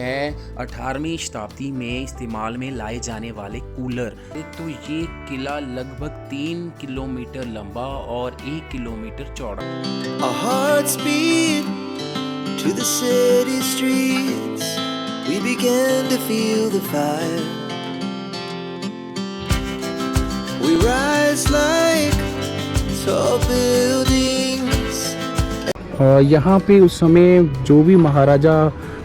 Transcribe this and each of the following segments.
है 18वीं शताब्दी में इस्तेमाल में लाए जाने वाले कूलर। तो ये किला लगभग 3 किलोमीटर लंबा और 1 किलोमीटर चौड़ा। Our hearts beat to the city streets. We began to feel the fire. We rise like tall buildings. यहाँ पे उस समय जो भी महाराजा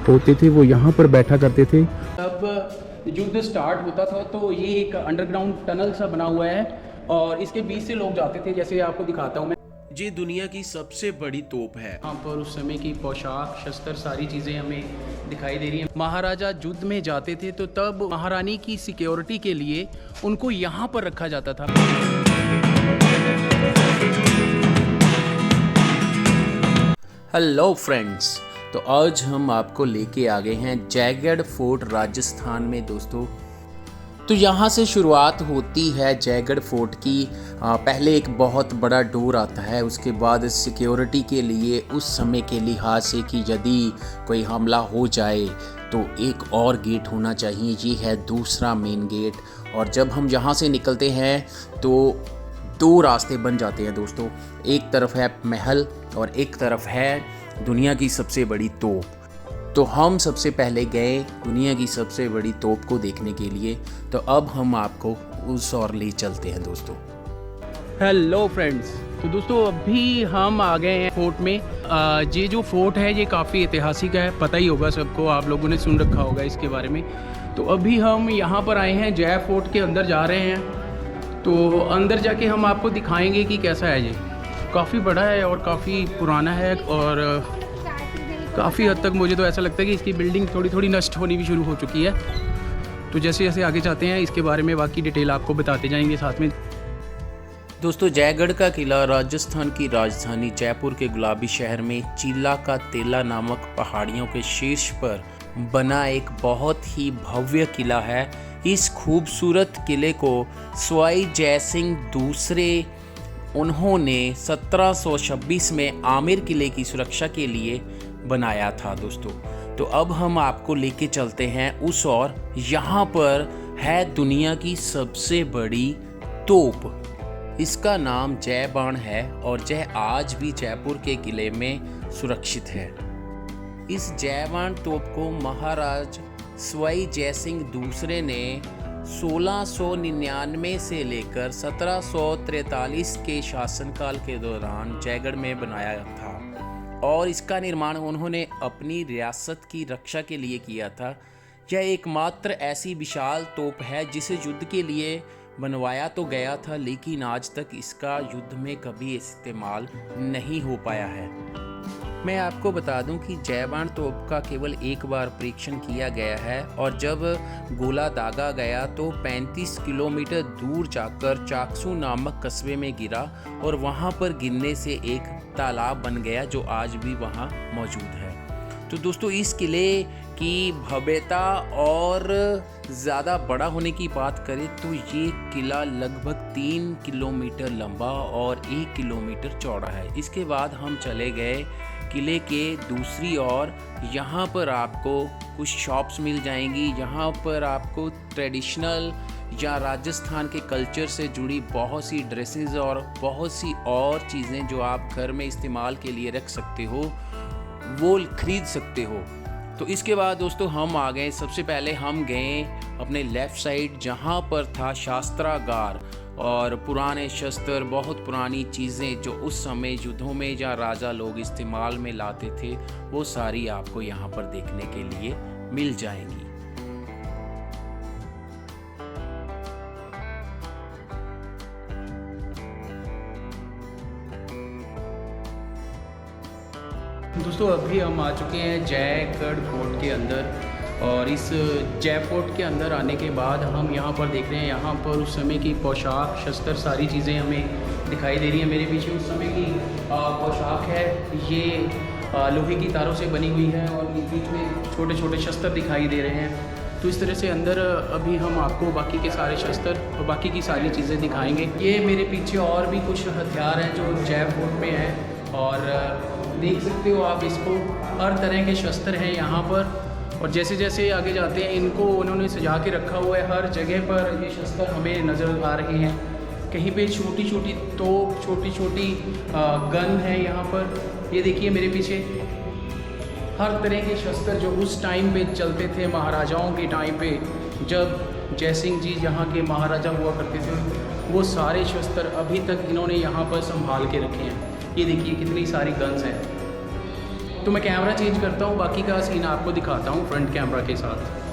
होते थे वो यहाँ पर बैठा करते थे। जब युद्ध स्टार्ट होता था तो ये एक अंडरग्राउंड टनल सा बना हुआ है और इसके बीच से लोग जाते थे, जैसे आपको दिखाता हूँ मैं। ये दुनिया की सबसे बड़ी तोप है। यहाँ पर उस समय की पोशाक, शस्त्र, सारी चीज़ें हमें दिखाई दे रही हैं। महाराजा युद्ध में जाते थे तो तब महारानी की सिक्योरिटी के लिए उनको यहाँ पर रखा जाता था। हेलो फ्रेंड्स, तो आज हम आपको लेके आ गए हैं जयगढ़ फोर्ट राजस्थान में दोस्तों। तो यहाँ से शुरुआत होती है जयगढ़ फोर्ट की। पहले एक बहुत बड़ा डोर आता है, उसके बाद सिक्योरिटी के लिए उस समय के लिहाज से कि यदि कोई हमला हो जाए तो एक और गेट होना चाहिए। ये है दूसरा मेन गेट। और जब हम यहाँ से निकलते हैं तो 2 रास्ते बन जाते हैं दोस्तों। एक तरफ है महल और एक तरफ है दुनिया की सबसे बड़ी तोप। तो हम सबसे पहले गए दुनिया की सबसे बड़ी तोप को देखने के लिए। तो अब हम आपको उस ओर ले चलते हैं दोस्तों। हेलो फ्रेंड्स, तो दोस्तों अभी हम आ गए हैं फोर्ट में। ये जो फोर्ट है ये काफ़ी ऐतिहासिक है, पता ही होगा सबको, आप लोगों ने सुन रखा होगा इसके बारे में। तो अभी हम यहाँ पर आए हैं, जय फोर्ट के अंदर जा रहे हैं। तो अंदर जाके हम आपको दिखाएंगे कि कैसा है। ये काफ़ी बड़ा है और काफ़ी पुराना है और काफ़ी हद तक मुझे तो ऐसा लगता है कि इसकी बिल्डिंग थोड़ी थोड़ी नष्ट होनी भी शुरू हो चुकी है। तो जैसे जैसे आगे जाते हैं इसके बारे में बाकी डिटेल आपको बताते जाएंगे साथ में। दोस्तों जयगढ़ का किला राजस्थान की राजधानी जयपुर के गुलाबी शहर में चीला का तेला नामक पहाड़ियों के शीर्ष पर बना एक बहुत ही भव्य किला है। इस खूबसूरत किले को सवाई जयसिंह दूसरे उन्होंने 1726 में आमेर किले की सुरक्षा के लिए बनाया था दोस्तों। तो अब हम आपको लेके चलते हैं उस ओर। यहाँ पर है दुनिया की सबसे बड़ी तोप। इसका नाम जय बाण है और यह आज भी जयपुर के किले में सुरक्षित है। इस जय बाण तोप को महाराज सवाई जयसिंह दूसरे ने 1699 से लेकर 1743 के शासनकाल के दौरान जयगढ़ में बनाया था और इसका निर्माण उन्होंने अपनी रियासत की रक्षा के लिए किया था। यह एकमात्र ऐसी विशाल तोप है जिसे युद्ध के लिए बनवाया तो गया था, लेकिन आज तक इसका युद्ध में कभी इस्तेमाल नहीं हो पाया है। मैं आपको बता दूं कि जय बाण तोप का केवल एक बार परीक्षण किया गया है और जब गोला दागा गया तो 35 किलोमीटर दूर जाकर चाकसू नामक कस्बे में गिरा और वहां पर गिरने से एक तालाब बन गया जो आज भी वहां मौजूद है। तो दोस्तों इस किले की भव्यता और ज़्यादा बड़ा होने की बात करें तो ये किला लगभग 3 किलोमीटर लंबा और 1 किलोमीटर चौड़ा है। इसके बाद हम चले गए किले के दूसरी ओर। यहाँ पर आपको कुछ शॉप्स मिल जाएंगी। यहाँ पर आपको ट्रेडिशनल या राजस्थान के कल्चर से जुड़ी बहुत सी ड्रेसेस और बहुत सी और चीज़ें जो आप घर में इस्तेमाल के लिए रख सकते हो वो खरीद सकते हो। तो इसके बाद दोस्तों हम आ गए, सबसे पहले हम गए अपने लेफ़्ट साइड जहाँ पर था शास्त्रागार और पुराने शस्त्र, बहुत पुरानी चीज़ें जो उस समय युद्धों में या राजा लोग इस्तेमाल में लाते थे वो सारी आपको यहाँ पर देखने के लिए मिल जाएंगी। दोस्तों अभी हम आ चुके हैं जयगढ़ फोर्ट के अंदर और इस जय फोर्ट के अंदर आने के बाद हम यहाँ पर देख रहे हैं, यहाँ पर उस समय की पोशाक, शस्त्र, सारी चीज़ें हमें दिखाई दे रही हैं। मेरे पीछे उस समय की पोशाक है, ये लोहे की तारों से बनी हुई है और बीच में छोटे छोटे शस्त्र दिखाई दे रहे हैं। तो इस तरह से अंदर अभी हम आपको बाकी के सारे शस्त्र और बाकी की सारी चीज़ें दिखाएंगे। ये मेरे पीछे और भी कुछ हथियार हैं जो जय फोर्ट में हैं और देख सकते हो आप इसको, हर तरह के शस्त्र हैं यहाँ पर और जैसे जैसे आगे जाते हैं इनको उन्होंने सजा के रखा हुआ है। हर जगह पर ये शस्त्र हमें नज़र आ रहे हैं। कहीं पे छोटी छोटी तोप, छोटी छोटी गन है यहाँ पर। ये देखिए मेरे पीछे हर तरह के शस्त्र जो उस टाइम पे चलते थे, महाराजाओं के टाइम पे, जब जयसिंह जी यहाँ के महाराजा हुआ करते थे, वो सारे शस्त्र अभी तक इन्होंने यहाँ पर संभाल के रखे हैं। ये देखिए कितनी सारी गन्स हैं। तो मैं कैमरा चेंज करता हूँ, बाकी का सीन आपको दिखाता हूँ फ्रंट कैमरा के साथ।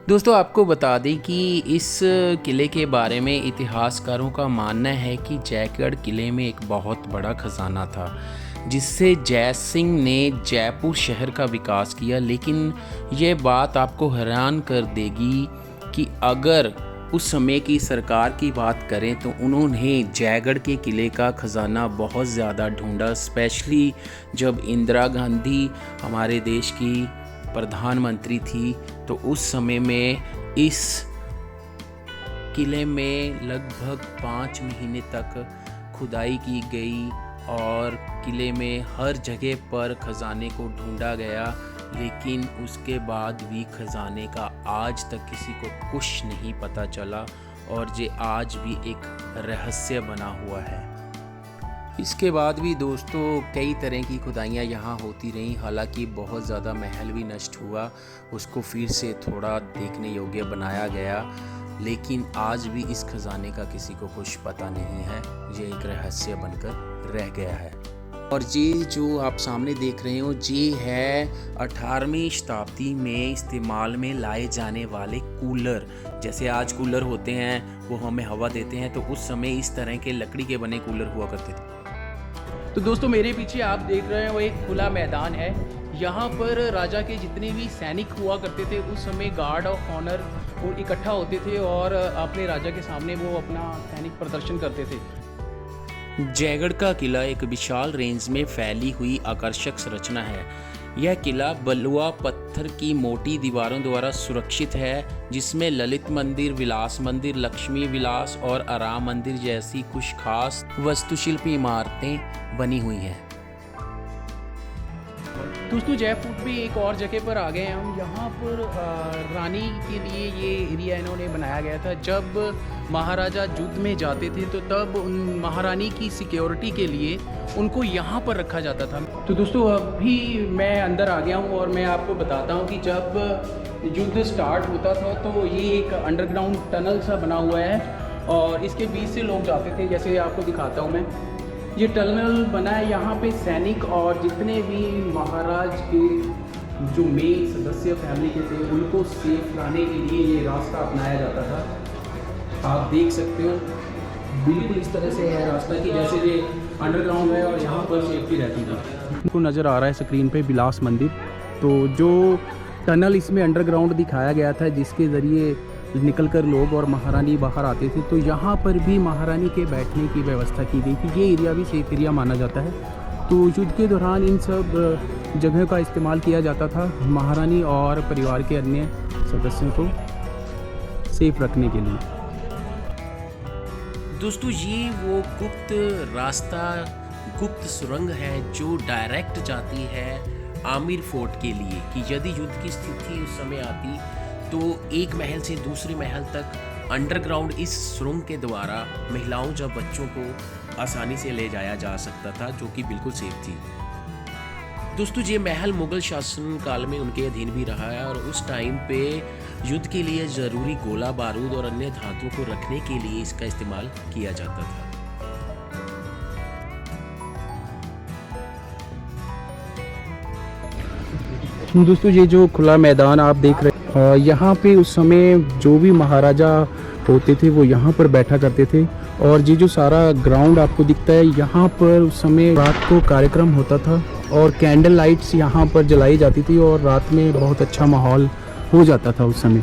दोस्तों आपको बता दें कि इस किले के बारे में इतिहासकारों का मानना है कि जयगढ़ किले में एक बहुत बड़ा खजाना था जिससे जय सिंह ने जयपुर शहर का विकास किया। लेकिन ये बात आपको हैरान कर देगी कि अगर उस समय की सरकार की बात करें तो उन्होंने जयगढ़ के किले का ख़जाना बहुत ज़्यादा ढूंढा, स्पेशली जब इंदिरा गांधी हमारे देश की प्रधानमंत्री थी। तो उस समय में इस किले में लगभग 5 महीने तक खुदाई की गई और किले में हर जगह पर ख़जाने को ढूंढा गया, लेकिन उसके बाद भी ख़जाने का आज तक किसी को कुछ नहीं पता चला और ये आज भी एक रहस्य बना हुआ है। इसके बाद भी दोस्तों कई तरह की खुदाइयाँ यहाँ होती रहीं। हालांकि बहुत ज़्यादा महल भी नष्ट हुआ, उसको फिर से थोड़ा देखने योग्य बनाया गया, लेकिन आज भी इस खजाने का किसी को कुछ पता नहीं है। ये एक रहस्य बनकर रह गया है। और ये जो आप सामने देख रहे हो ये है 18वीं शताब्दी में इस्तेमाल में लाए जाने वाले कूलर। जैसे आज कूलर होते हैं वो हमें हवा देते हैं, तो उस समय इस तरह के लकड़ी के बने कूलर हुआ करते थे। तो दोस्तों मेरे पीछे आप देख रहे हैं वो एक खुला मैदान है। यहाँ पर राजा के जितने भी सैनिक हुआ करते थे उस समय गार्ड ऑफ ऑनर वो इकट्ठा होते थे और अपने राजा के सामने वो अपना सैनिक प्रदर्शन करते थे। जयगढ़ का किला एक विशाल रेंज में फैली हुई आकर्षक संरचना है। यह किला बलुआ पत्थर की मोटी दीवारों द्वारा सुरक्षित है, जिसमें ललित मंदिर, विलास मंदिर, लक्ष्मी विलास और आराम मंदिर जैसी कुछ खास वास्तुशिल्पी इमारतें बनी हुई हैं। दोस्तों जयपुर में एक और जगह पर आ गए हैं हम। यहाँ पर रानी के लिए ये एरिया इन्होंने बनाया गया था। जब महाराजा युद्ध में जाते थे तो तब उन महारानी की सिक्योरिटी के लिए उनको यहाँ पर रखा जाता था। तो दोस्तों अभी मैं अंदर आ गया हूँ और मैं आपको बताता हूँ कि जब युद्ध स्टार्ट होता था तो ये एक अंडरग्राउंड टनल सा बना हुआ है और इसके बीच से लोग जाते थे। जैसे आपको दिखाता हूँ मैं, ये टनल बना है। यहाँ पे सैनिक और जितने भी महाराज के जो मेन सदस्य फैमिली के थे उनको सेफ लाने के लिए ये रास्ता अपनाया जाता था। आप देख सकते हो बिल्कुल इस तरह से है रास्ता कि जैसे ये अंडरग्राउंड है और यहाँ पर सेफ्टी रहती थी। आपको नज़र आ रहा है स्क्रीन पे विलास मंदिर। तो जो टनल इसमें अंडरग्राउंड दिखाया गया था जिसके ज़रिए निकलकर लोग और महारानी बाहर आते थे, तो यहाँ पर भी महारानी के बैठने की व्यवस्था की गई थी। ये एरिया भी सेफ एरिया माना जाता है। तो युद्ध के दौरान इन सब जगहों का इस्तेमाल किया जाता था महारानी और परिवार के अन्य सदस्यों को सेफ रखने के लिए। दोस्तों ये वो गुप्त रास्ता, गुप्त सुरंग है जो डायरेक्ट जाती है आमिर फोर्ट के लिए, कि यदि युद्ध की स्थिति उस समय आती तो एक महल से दूसरे महल तक अंडरग्राउंड इस सुरंग के द्वारा महिलाओं या बच्चों को आसानी से ले जाया जा सकता था, जो कि बिल्कुल सेफ थी। दोस्तों ये महल मुगल शासन काल में उनके अधीन भी रहा है और उस टाइम पे युद्ध के लिए ज़रूरी गोला बारूद और अन्य धातुओं को रखने के लिए इसका इस्तेमाल किया जाता था। दोस्तों ये जो खुला मैदान आप देख रहे हैं, यहाँ पे उस समय जो भी महाराजा होते थे वो यहाँ पर बैठा करते थे। और ये जो सारा ग्राउंड आपको दिखता है, यहाँ पर उस समय रात को कार्यक्रम होता था और कैंडल लाइट्स यहाँ पर जलाई जाती थी और रात में बहुत अच्छा माहौल हो जाता था उस समय।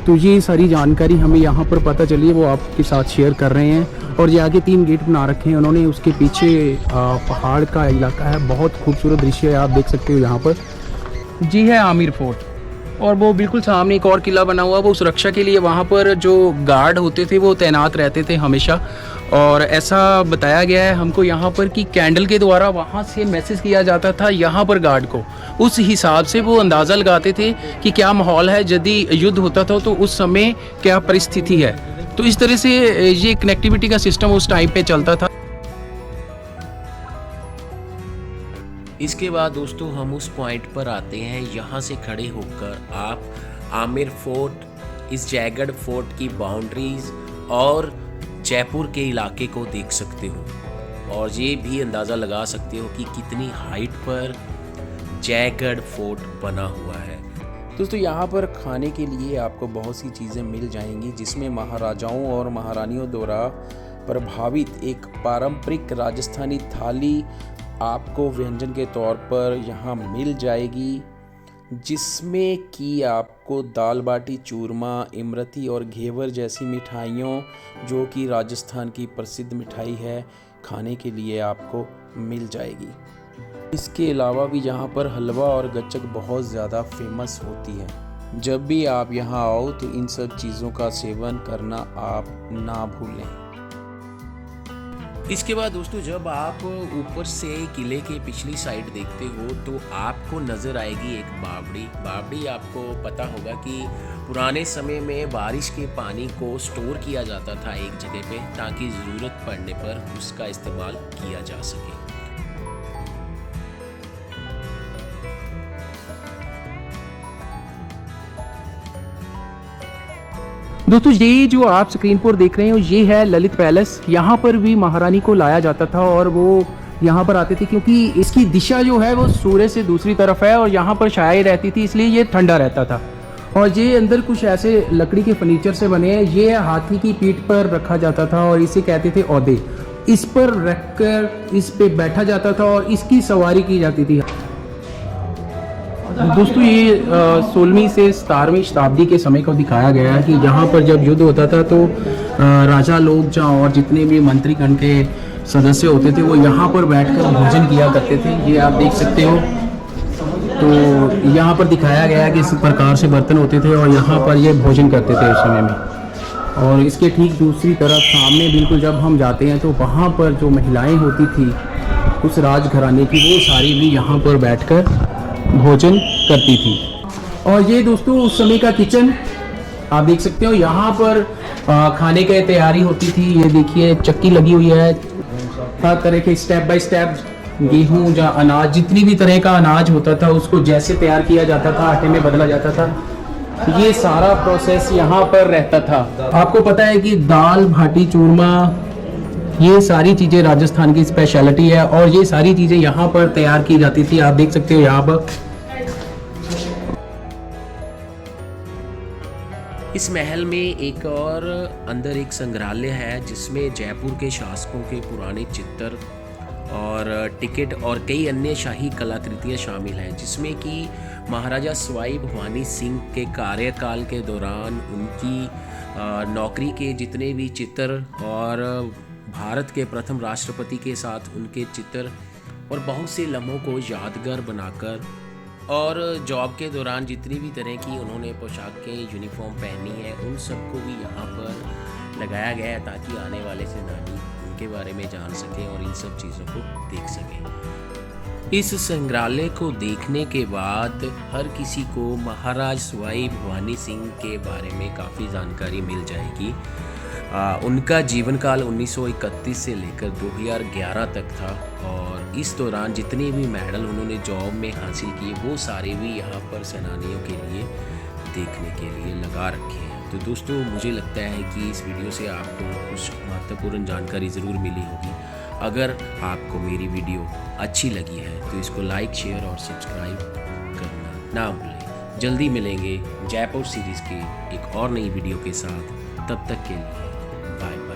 तो ये सारी जानकारी हमें यहाँ पर पता चली है वो आपके साथ शेयर कर रहे हैं। और ये आगे 3 गेट बना रखे हैं उन्होंने, उसके पीछे पहाड़ का इलाका है, बहुत खूबसूरत दृश्य है, आप देख सकते हो। यहाँ पर जी है आमिर फोर्ट। और वो बिल्कुल सामने एक और किला बना हुआ, वो सुरक्षा के लिए वहाँ पर जो गार्ड होते थे वो तैनात रहते थे हमेशा। और ऐसा बताया गया है हमको यहाँ पर कि कैंडल के द्वारा वहाँ से मैसेज किया जाता था यहाँ पर गार्ड को। उस हिसाब से वो अंदाज़ा लगाते थे कि क्या माहौल है, यदि युद्ध होता था तो उस समय क्या परिस्थिति है। तो इस तरह से ये कनेक्टिविटी का सिस्टम उस टाइम पे चलता था। इसके बाद दोस्तों हम उस पॉइंट पर आते हैं, यहाँ से खड़े होकर आप आमेर फोर्ट, इस जयगढ़ फोर्ट की बाउंड्रीज और जयपुर के इलाके को देख सकते हो और ये भी अंदाज़ा लगा सकते हो कि कितनी हाइट पर जयगढ़ फोर्ट बना हुआ है। दोस्तों यहाँ पर खाने के लिए आपको बहुत सी चीज़ें मिल जाएंगी, जिसमें महाराजाओं और महारानियों द्वारा प्रभावित एक पारंपरिक राजस्थानी थाली आपको व्यंजन के तौर पर यहाँ मिल जाएगी, जिसमें कि आपको दाल बाटी चूरमा, इमरती और घेवर जैसी मिठाइयों, जो कि राजस्थान की प्रसिद्ध मिठाई है, खाने के लिए आपको मिल जाएगी। इसके अलावा भी यहाँ पर हलवा और गच्चक बहुत ज़्यादा फेमस होती है। जब भी आप यहाँ आओ तो इन सब चीज़ों का सेवन करना आप ना भूलें। इसके बाद दोस्तों जब आप ऊपर से किले के पिछली साइड देखते हो तो आपको नज़र आएगी एक बावड़ी। बावड़ी आपको पता होगा कि पुराने समय में बारिश के पानी को स्टोर किया जाता था एक जगह पे, ताकि ज़रूरत पड़ने पर उसका इस्तेमाल किया जा सके। दोस्तों ये जो आप स्क्रीन पर देख रहे हो ये है ललित पैलेस। यहाँ पर भी महारानी को लाया जाता था और वो यहाँ पर आते थे, क्योंकि इसकी दिशा जो है वो सूर्य से दूसरी तरफ है और यहाँ पर छाया रहती थी, इसलिए ये ठंडा रहता था। और ये अंदर कुछ ऐसे लकड़ी के फर्नीचर से बने हैं। ये हाथी की पीठ पर रखा जाता था और इसे कहते थे औदे। इस पर रखकर इस पे बैठा जाता था और इसकी सवारी की जाती थी। दोस्तों ये 16वीं से 17वीं शताब्दी के समय को दिखाया गया है कि यहाँ पर जब युद्ध होता था तो राजा लोग जहाँ और जितने भी मंत्रीगण के सदस्य होते थे वो यहाँ पर बैठकर भोजन किया करते थे। ये आप देख सकते हो। तो यहाँ पर दिखाया गया है कि इस प्रकार से बर्तन होते थे और यहाँ पर ये भोजन करते थे उस समय में। और इसके ठीक दूसरी तरफ सामने बिल्कुल जब हम जाते हैं तो वहाँ पर जो महिलाएँ होती थी उस राजघराने की, वो सारी भी यहाँ पर बैठकर भोजन करती थी। और ये दोस्तों उस समय का किचन आप देख सकते हो। यहाँ पर खाने की तैयारी होती थी। ये देखिए चक्की लगी हुई है, हर तरह के स्टेप बाय स्टेप गेहूँ या अनाज, जितनी भी तरह का अनाज होता था उसको जैसे तैयार किया जाता था, आटे में बदला जाता था, ये सारा प्रोसेस यहाँ पर रहता था। आपको पता है कि दाल बाटी चूरमा, ये सारी चीज़ें राजस्थान की स्पेशलिटी है और ये सारी चीज़ें यहाँ पर तैयार की जाती थी। आप देख सकते हो यहाँ पर। इस महल में एक और अंदर एक संग्रहालय है, जिसमें जयपुर के शासकों के पुराने चित्र और टिकट और कई अन्य शाही कलाकृतियाँ शामिल हैं, जिसमें कि महाराजा सवाई भवानी सिंह के कार्यकाल के दौरान उनकी नौकरी के जितने भी चित्र और भारत के प्रथम राष्ट्रपति के साथ उनके चित्र और बहुत से लम्हों को यादगार बनाकर, और जॉब के दौरान जितनी भी तरह की उन्होंने पोशाकें यूनिफॉर्म पहनी है उन सबको भी यहाँ पर लगाया गया है, ताकि आने वाले सेनानी उनके बारे में जान सकें और इन सब चीज़ों को देख सकें। इस संग्रहालय को देखने के बाद हर किसी को महाराज सवाई भवानी सिंह के बारे में काफ़ी जानकारी मिल जाएगी। उनका जीवन काल 1931 से लेकर 2011 तक था और इस दौरान जितने भी मेडल उन्होंने जॉब में हासिल किए वो सारे भी यहाँ पर सेनानियों के लिए देखने के लिए लगा रखे हैं। तो दोस्तों मुझे लगता है कि इस वीडियो से आपको कुछ महत्वपूर्ण जानकारी ज़रूर मिली होगी। अगर आपको मेरी वीडियो अच्छी लगी है तो इसको लाइक, शेयर और सब्सक्राइब करना ना भूलें। जल्दी मिलेंगे जयपुर सीरीज़ की एक और नई वीडियो के साथ। तब तक के लिए बाय बाय।